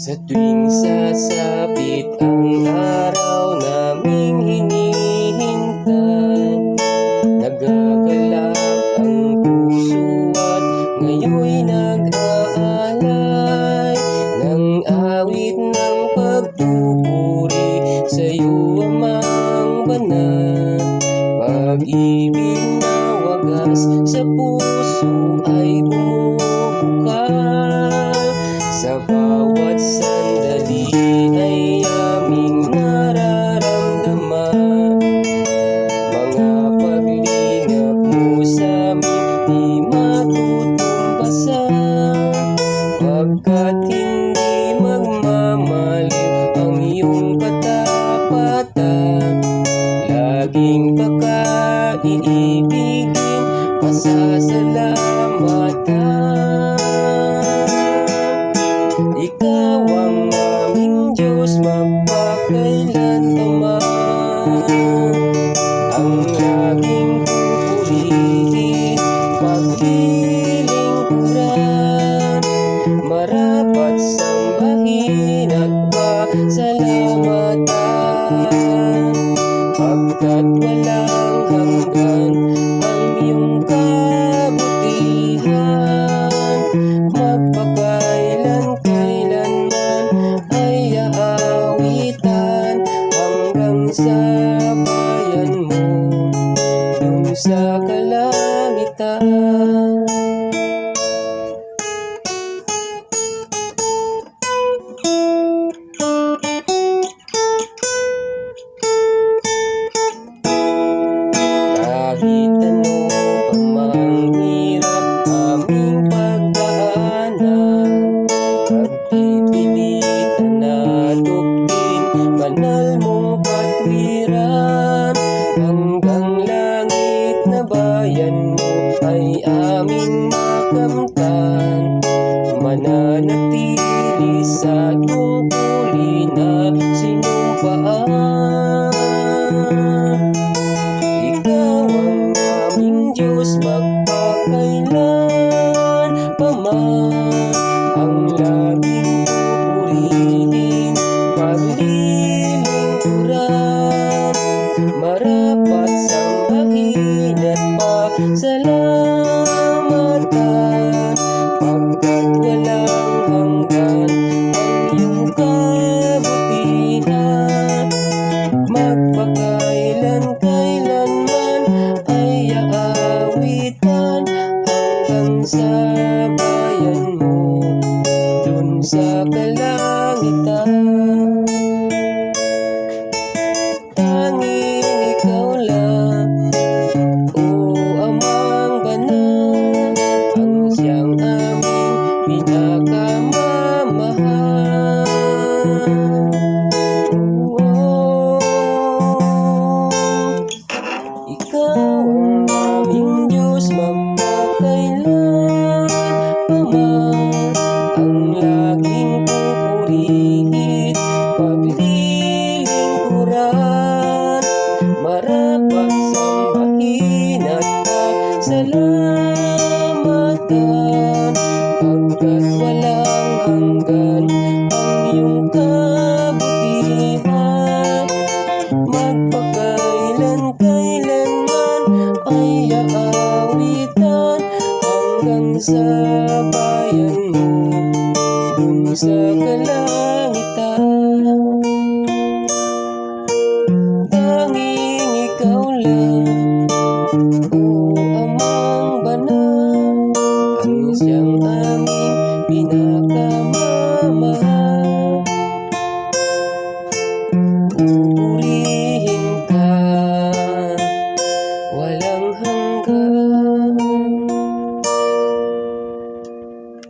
Sa tuwing sasapit ang araw naming hinihintay, nagagalak ang puso at ngayon'y nag-aalay ng awit ng pagpupuri sa'yo, Amang banal. Pag-ibig na wagas sa puso ay bumubukal, sa bawat sandali ay aming nararamdaman. Mga paglingap mo sa'min di matutumbasan, pagkat hindi magmamaliw ang iyong katapatan. Laging pagka-iibigin, pasasalamatan. Ikaw ang aming Diyos magpakailanman, ang laging pupurihin, paglilingkuran, marapat sambahin at pasalamatan. Pagkat walang hanggan ang iyong kabutihan, magpakailan-kailanman ay aawitan hanggang sa bayan mo dun sa kalangitan. Kahit ano pa mang hirap aming pagdaanan, pagpipilitan na tupin banal mong katwiran, hanggang langit na bayan mo ay aming makamtan. Mananatili sa tungkulin na sinumpaan. Ikaw ang aming Diyos magpakailanman, ang laging pupurihin, paglilingkuran, marapat sambahin at pasalamatan. Pagkat walang hanggan ang iyong kabutihan, magpakailan-kailanman ay aawitan hanggang sa bayan mo dun sa kalangitan. Tanging ikaw lang, o Amang banal, ang siyang aming pinakamamahal. Ikaw ang aming Diyos magpakailanman, ang laging pupurihin, paglilingkuran, marapat sambahin at pasalamatan. Pagkat walang hanggan ang iyong kabutihan, magpakailan-kailanman ay aawitan hanggang sa bayan mo dun sa kalangitan. Tanging ikaw lang,